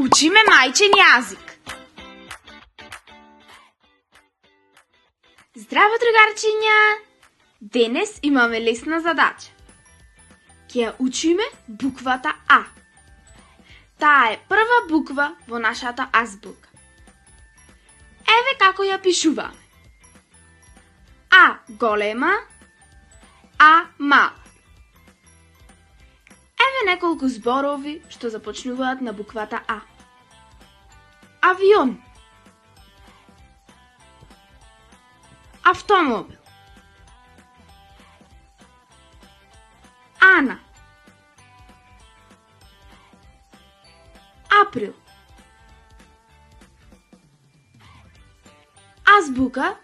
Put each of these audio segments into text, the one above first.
Учиме мајчин јазик. Здраво, другарчиња! Денес имаме лесна задача. Ќе ја учиме буквата А. Таа е прва буква во нашата азбука. Еве како ја пишуваме. А голема, А мала. Еве неколку зборови што започнуваат на буквата А. Авион, автомобил, Ана, април, азбука,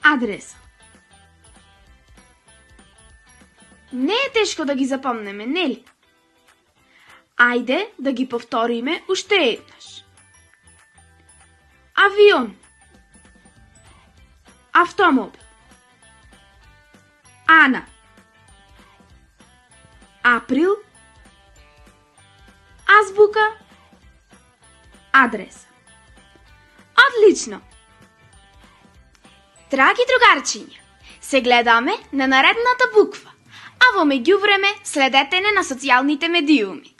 адреса. Не е тешко да ги запомнеме, нели? Ајде да ги повториме уште еднаш. Авион, автомобил, Ана, април, азбука, адреса. Одлично! Драги другарчиња, се гледаме на наредната буква, а во меѓувреме следете не на социјалните медиуми.